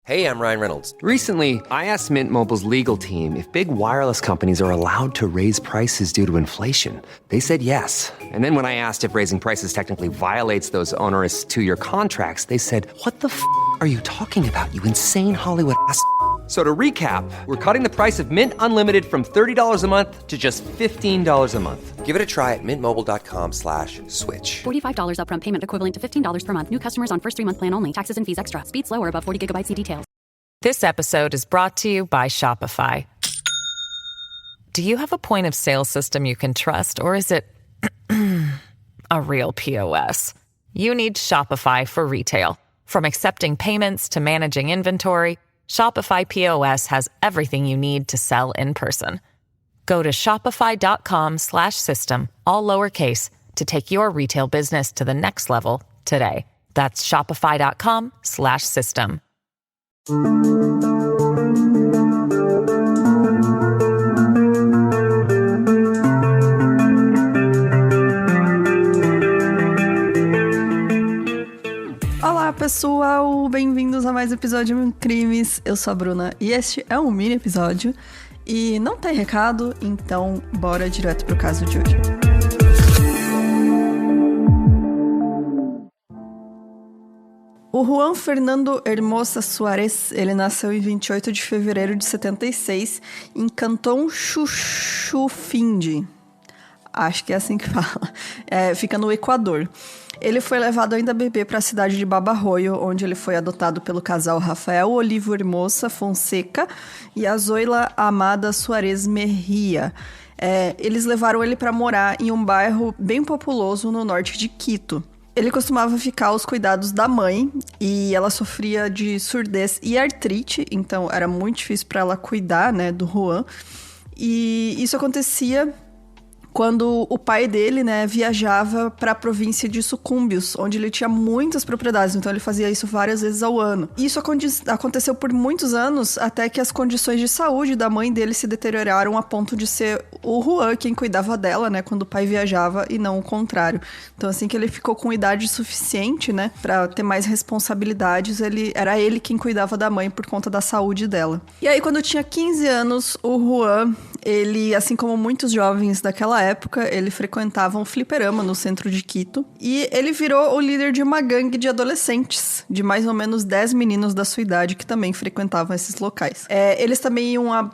Hey, I'm Ryan Reynolds. Recently, I asked Mint Mobile's legal team if big wireless companies are allowed to raise prices due to inflation. They said yes. And then when I asked if raising prices technically violates those onerous two-year contracts, they said, "What the f*** are you talking about, you insane Hollywood ass?" So to recap, we're cutting the price of Mint Unlimited from $30 a month to just $15 a month. Give it a try at mintmobile.com/switch. $45 upfront payment equivalent to $15 per month. New customers on first 3-month plan only. Taxes and fees extra. Speed slower above 40 gigabytes. See details. This episode is brought to you by Shopify. Do you have a point of sale system you can trust, or is it a real POS? You need Shopify for retail. From accepting payments to managing inventory, Shopify POS has everything you need to sell in person. Go to shopify.com/system, all lowercase, to take your retail business to the next level today. That's shopify.com/system. Olá pessoal, bem-vindos a mais um episódio de Crimes. Eu sou a Bruna e este é um mini episódio e não tem recado, então bora direto pro caso de hoje. O Juan Fernando Hermosa Suárez, ele nasceu em 28 de fevereiro de 76 em Cantón Chuxufindi. Acho que é assim que fala. Fica no Equador. Ele foi levado ainda bebê para a cidade de Babarroio, onde ele foi adotado pelo casal Rafael Olivo Hermosa Fonseca e a Zoila Amada Suárez Merria. Eles levaram ele para morar em um bairro bem populoso no norte de Quito. Ele costumava ficar aos cuidados da mãe e ela sofria de surdez e artrite, então era muito difícil para ela cuidar, né, do Juan. E isso acontecia quando o pai dele, né, viajava para a província de Sucúmbios, onde ele tinha muitas propriedades, então ele fazia isso várias vezes ao ano. Isso aconteceu por muitos anos, até que as condições de saúde da mãe dele se deterioraram a ponto de ser o Juan quem cuidava dela, né, quando o pai viajava e não o contrário. Então assim que ele ficou com idade suficiente, né, para ter mais responsabilidades, era ele quem cuidava da mãe por conta da saúde dela. E aí quando tinha 15 anos, o Juan, ele, assim como muitos jovens daquela época, ele frequentava um fliperama no centro de Quito e ele virou o líder de uma gangue de adolescentes, de mais ou menos 10 meninos da sua idade que também frequentavam esses locais. Eles também iam a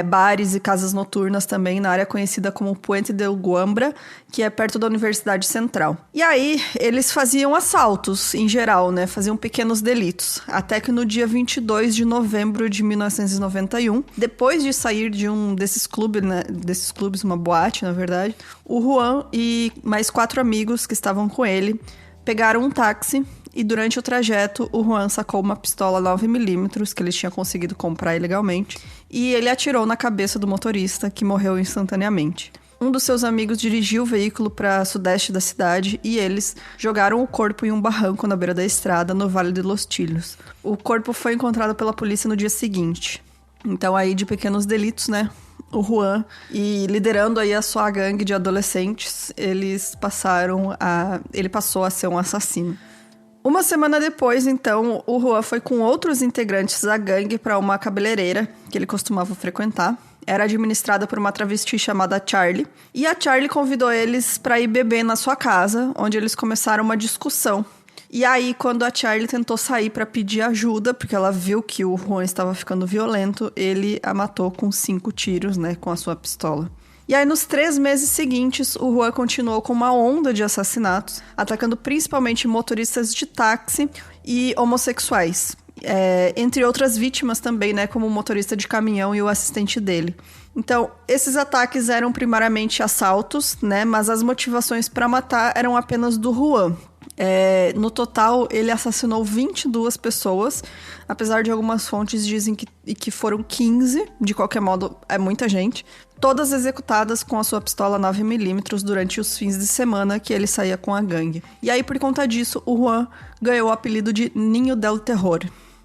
bares e casas noturnas também na área conhecida como Puente del Guambra, que é perto da Universidade Central. E aí, eles faziam assaltos, em geral, né? Faziam pequenos delitos. Até que no dia 22 de novembro de 1991, depois de sair de um desses clubes, né? Desses clubes, uma boate, na verdade, o Juan e mais 4 amigos que estavam com ele pegaram um táxi e durante o trajeto o Juan sacou uma pistola 9mm que ele tinha conseguido comprar ilegalmente e ele atirou na cabeça do motorista, que morreu instantaneamente. Um dos seus amigos dirigiu o veículo para sudeste da cidade e eles jogaram o corpo em um barranco na beira da estrada no Vale de Los Chillos. O corpo foi encontrado pela polícia no dia seguinte. Então aí de pequenos delitos, né? O Juan, e liderando aí a sua gangue de adolescentes, ele passou a ser um assassino. Uma semana depois, então, o Juan foi com outros integrantes da gangue para uma cabeleireira que ele costumava frequentar. Era administrada por uma travesti chamada Charlie. E a Charlie convidou eles para ir beber na sua casa, onde eles começaram uma discussão. E aí, quando a Charlie tentou sair para pedir ajuda, porque ela viu que o Juan estava ficando violento, ele a matou com 5 tiros, né, com a sua pistola. E aí, nos 3 meses seguintes, o Juan continuou com uma onda de assassinatos, atacando principalmente motoristas de táxi e homossexuais. Entre outras vítimas também, né, como o motorista de caminhão e o assistente dele. Então, esses ataques eram primariamente assaltos, né, mas as motivações para matar eram apenas do Juan. No total, ele assassinou 22 pessoas, apesar de algumas fontes dizem que foram 15, de qualquer modo, é muita gente. Todas executadas com a sua pistola 9mm durante os fins de semana que ele saía com a gangue. E aí, por conta disso, o Juan ganhou o apelido de Ninho del Terror.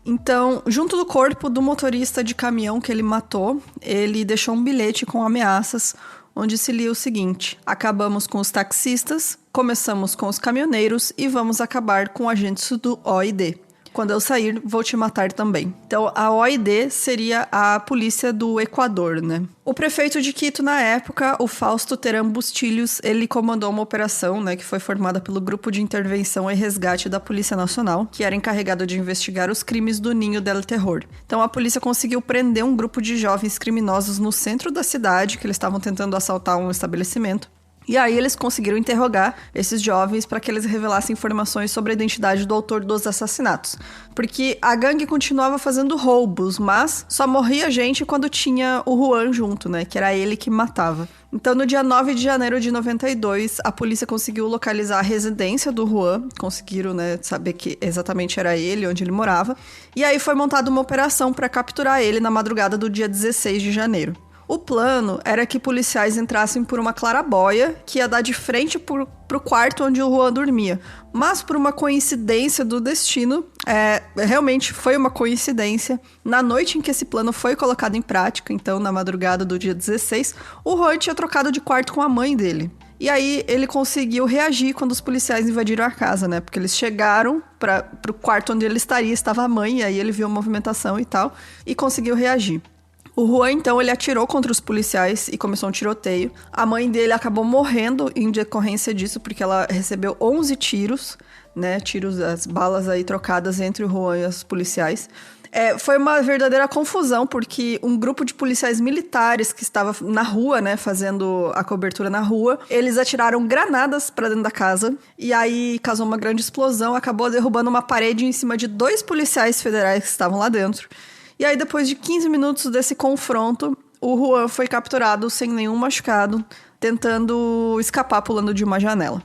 Então, junto do corpo do motorista de caminhão que ele matou, ele deixou um bilhete com ameaças, onde se lia o seguinte: acabamos com os taxistas, começamos com os caminhoneiros e vamos acabar com agentes do OID. Quando eu sair, vou te matar também. Então, a OID seria a polícia do Equador, né? O prefeito de Quito, na época, o Fausto Terán Bustillos, ele comandou uma operação, né, que foi formada pelo Grupo de Intervenção e Resgate da Polícia Nacional, que era encarregado de investigar os crimes do Ninho del Terror. Então, a polícia conseguiu prender um grupo de jovens criminosos no centro da cidade, que eles estavam tentando assaltar um estabelecimento. E aí eles conseguiram interrogar esses jovens para que eles revelassem informações sobre a identidade do autor dos assassinatos. Porque a gangue continuava fazendo roubos, mas só morria gente quando tinha o Juan junto, né? Que era ele que matava. Então, no dia 9 de janeiro de 92, a polícia conseguiu localizar a residência do Juan. Conseguiram, né, saber que exatamente era ele, onde ele morava. E aí foi montada uma operação para capturar ele na madrugada do dia 16 de janeiro. O plano era que policiais entrassem por uma claraboia que ia dar de frente pro quarto onde o Juan dormia. Mas por uma coincidência do destino, realmente foi uma coincidência, na noite em que esse plano foi colocado em prática, então na madrugada do dia 16, o Juan tinha trocado de quarto com a mãe dele. E aí ele conseguiu reagir quando os policiais invadiram a casa, né? Porque eles chegaram pro quarto onde ele estaria, estava a mãe, e aí ele viu a movimentação e tal, e conseguiu reagir. O Juan, então, ele atirou contra os policiais e começou um tiroteio. A mãe dele acabou morrendo em decorrência disso, porque ela recebeu 11 tiros, né? As balas aí trocadas entre o Juan e os policiais. Foi uma verdadeira confusão, porque um grupo de policiais militares que estava na rua, né, fazendo a cobertura na rua, eles atiraram granadas para dentro da casa, e aí causou uma grande explosão, acabou derrubando uma parede em cima de 2 policiais federais que estavam lá dentro. E aí, depois de 15 minutos desse confronto, o Juan foi capturado sem nenhum machucado, tentando escapar pulando de uma janela.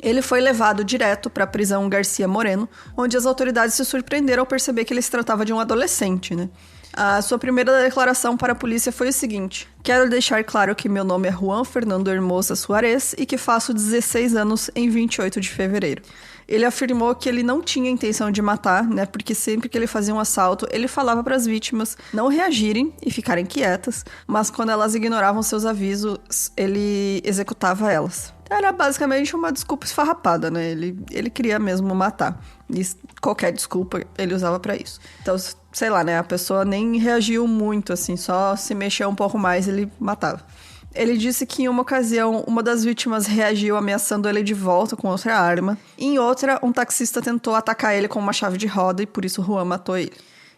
Ele foi levado direto para a prisão Garcia Moreno, onde as autoridades se surpreenderam ao perceber que ele se tratava de um adolescente, né? A sua primeira declaração para a polícia foi o seguinte: quero deixar claro que meu nome é Juan Fernando Hermosa Suárez e que faço 16 anos em 28 de fevereiro. Ele afirmou que ele não tinha intenção de matar, né? Porque sempre que ele fazia um assalto, ele falava para as vítimas não reagirem e ficarem quietas, mas quando elas ignoravam seus avisos, ele executava elas. Era basicamente uma desculpa esfarrapada, né? Ele queria mesmo matar. E qualquer desculpa ele usava para isso. Então, sei lá, né? A pessoa nem reagiu muito, assim, só se mexeu um pouco mais, ele matava. Ele disse que em uma ocasião, uma das vítimas reagiu ameaçando ele de volta com outra arma. Em outra, um taxista tentou atacar ele com uma chave de roda e por isso o Juan matou ele.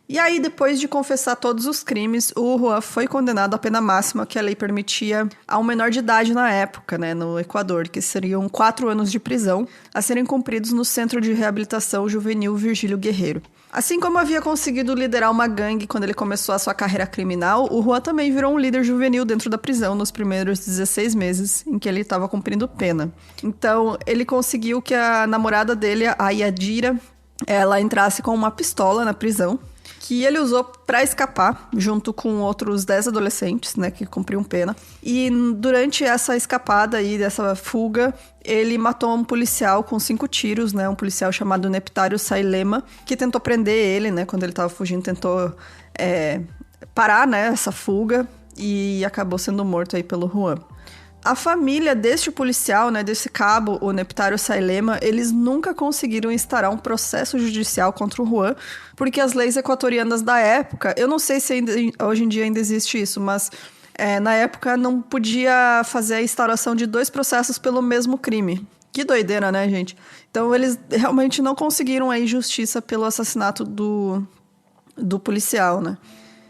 E aí, depois de confessar todos os crimes, o Juan foi condenado à pena máxima que a lei permitia a um menor de idade na época, né, no Equador, que seriam 4 anos de prisão, a serem cumpridos no Centro de Reabilitação Juvenil Virgílio Guerreiro. Assim como havia conseguido liderar uma gangue quando ele começou a sua carreira criminal, o Juan também virou um líder juvenil dentro da prisão nos primeiros 16 meses em que ele estava cumprindo pena. Então, ele conseguiu que a namorada dele, a Yadira, ela entrasse com uma pistola na prisão, que ele usou para escapar, junto com outros 10 adolescentes, né, que cumpriam pena. E durante essa escapada aí, dessa fuga, ele matou um policial com 5 tiros, né, um policial chamado Neptário Sailema, que tentou prender ele, né, quando ele estava fugindo, tentou parar, né, essa fuga, e acabou sendo morto aí pelo Juan. A família deste policial, né, desse cabo, o Neptário Sailema, eles nunca conseguiram instaurar um processo judicial contra o Juan, porque as leis equatorianas da época, eu não sei se hoje em dia ainda existe isso, mas na época não podia fazer a instauração de 2 processos pelo mesmo crime. Que doideira, né, gente? Então eles realmente não conseguiram aí justiça pelo assassinato do policial, né?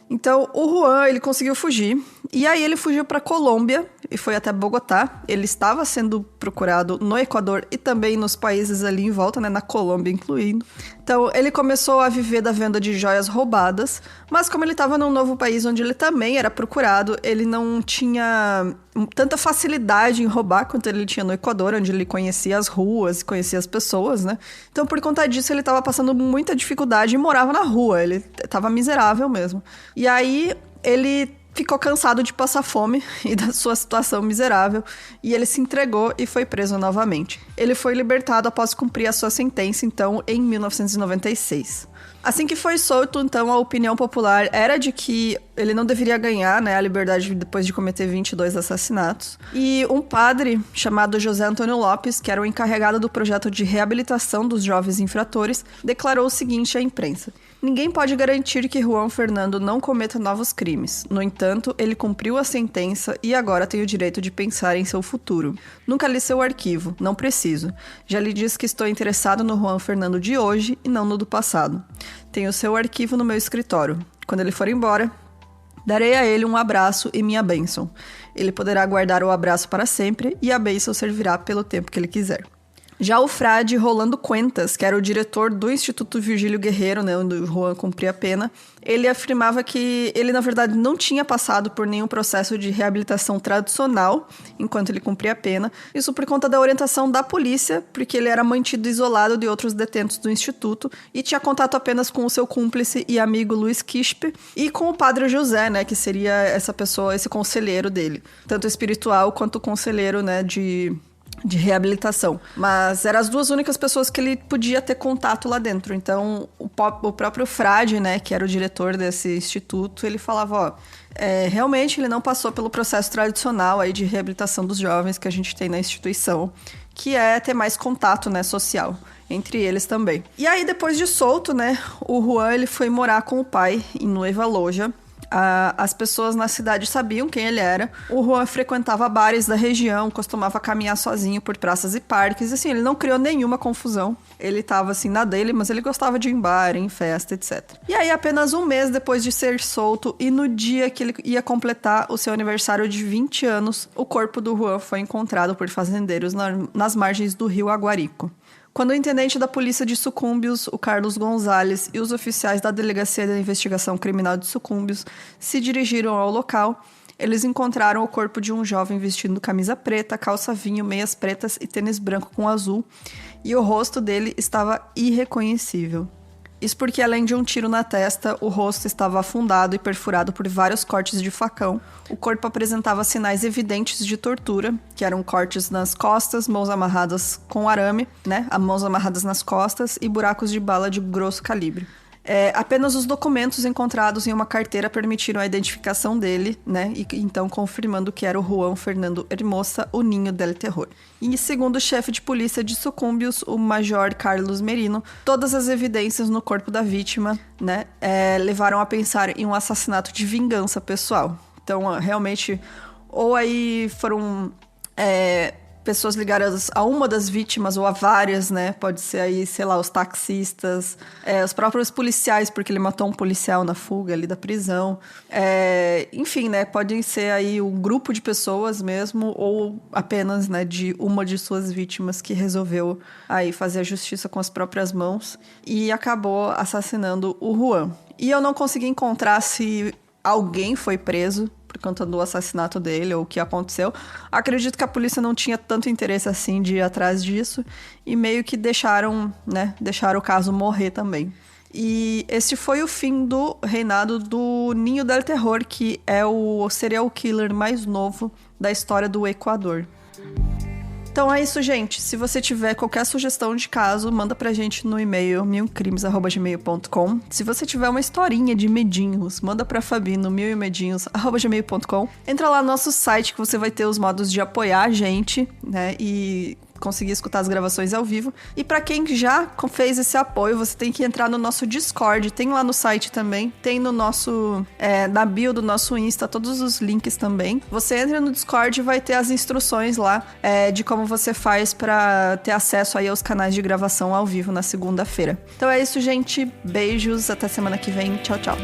Então, o Juan, ele conseguiu fugir, e aí ele fugiu para Colômbia e foi até Bogotá. Ele estava sendo procurado no Equador e também nos países ali em volta, né, na Colômbia incluindo. Então, ele começou a viver da venda de joias roubadas, mas como ele estava num novo país onde ele também era procurado, ele não tinha tanta facilidade em roubar quanto ele tinha no Equador, onde ele conhecia as ruas e conhecia as pessoas, né? Então, por conta disso, ele estava passando muita dificuldade e morava na rua. Ele estava miserável mesmo. E aí, ele ficou cansado de passar fome e da sua situação miserável, e ele se entregou e foi preso novamente. Ele foi libertado após cumprir a sua sentença, então, em 1996. Assim que foi solto, então, a opinião popular era de que ele não deveria ganhar, né, a liberdade depois de cometer 22 assassinatos. E um padre chamado José Antônio Lopes, que era o encarregado do projeto de reabilitação dos jovens infratores, declarou o seguinte à imprensa: ninguém pode garantir que Juan Fernando não cometa novos crimes. No entanto, ele cumpriu a sentença e agora tem o direito de pensar em seu futuro. Nunca li seu arquivo, não preciso. Já lhe disse que estou interessado no Juan Fernando de hoje e não no do passado. Tenho seu arquivo no meu escritório. Quando ele for embora, darei a ele um abraço e minha bênção. Ele poderá guardar o abraço para sempre e a bênção servirá pelo tempo que ele quiser. Já o frade Rolando Cuentas, que era o diretor do Instituto Virgílio Guerreiro, né, onde o Juan cumpria a pena, ele afirmava que ele, na verdade, não tinha passado por nenhum processo de reabilitação tradicional enquanto ele cumpria a pena. Isso por conta da orientação da polícia, porque ele era mantido isolado de outros detentos do Instituto e tinha contato apenas com o seu cúmplice e amigo Luiz Quispe e com o padre José, né, que seria essa pessoa, esse conselheiro dele, tanto espiritual quanto conselheiro, né, de reabilitação. Mas eram as duas únicas pessoas que ele podia ter contato lá dentro. Então, o próprio frade, né, que era o diretor desse instituto, ele falava, realmente ele não passou pelo processo tradicional aí de reabilitação dos jovens que a gente tem na instituição, que é ter mais contato, né, social entre eles também. E aí, depois de solto, né, o Juan, ele foi morar com o pai em Nueva Loja. As pessoas na cidade sabiam quem ele era. O Juan frequentava bares da região, costumava caminhar sozinho por praças e parques. Assim, ele não criou nenhuma confusão. Ele tava assim na dele, mas ele gostava de ir em bar, em festa, etc. E aí, apenas um mês depois de ser solto e no dia que ele ia completar o seu aniversário de 20 anos, o corpo do Juan foi encontrado por fazendeiros nas margens do rio Aguarico. Quando o intendente da polícia de Sucúmbios, o Carlos Gonzalez, e os oficiais da Delegacia de Investigação Criminal de Sucúmbios se dirigiram ao local, eles encontraram o corpo de um jovem vestindo camisa preta, calça vinho, meias pretas e tênis branco com azul, e o rosto dele estava irreconhecível. Isso porque, além de um tiro na testa, o rosto estava afundado e perfurado por vários cortes de facão. O corpo apresentava sinais evidentes de tortura, que eram cortes nas costas, mãos amarradas com arame, né? Mãos amarradas nas costas e buracos de bala de grosso calibre. Apenas os documentos encontrados em uma carteira permitiram a identificação dele, né? E então confirmando que era o Juan Fernando Hermosa, o Ninho del Terror. E segundo o chefe de polícia de Sucúmbios, o Major Carlos Merino, todas as evidências no corpo da vítima, né, levaram a pensar em um assassinato de vingança pessoal. Então, realmente, ou aí foram pessoas ligadas a uma das vítimas ou a várias, né? Pode ser aí, sei lá, os taxistas, os próprios policiais, porque ele matou um policial na fuga ali da prisão. Enfim, né? Podem ser aí um grupo de pessoas mesmo ou apenas, né, de uma de suas vítimas que resolveu aí fazer a justiça com as próprias mãos e acabou assassinando o Juan. E eu não consegui encontrar se alguém foi preso por conta do assassinato dele ou o que aconteceu. Acredito que a polícia não tinha tanto interesse assim de ir atrás disso e meio que deixaram o caso morrer também. E esse foi o fim do reinado do Ninho del Terror, que é o serial killer mais novo da história do Equador. Então é isso, gente. Se você tiver qualquer sugestão de caso, manda pra gente no e-mail milcrimes@gmail.com. Se você tiver uma historinha de medinhos, manda pra Fabi no milmedinhos@gmail.com. Entra lá no nosso site que você vai ter os modos de apoiar a gente, né? E conseguir escutar as gravações ao vivo. E pra quem já fez esse apoio, você tem que entrar no nosso Discord. Tem lá no site também. Tem no nosso... na bio do nosso Insta, todos os links também. Você entra no Discord e vai ter as instruções lá de como você faz pra ter acesso aí aos canais de gravação ao vivo na segunda-feira. Então é isso, gente. Beijos. Até semana que vem. Tchau, tchau.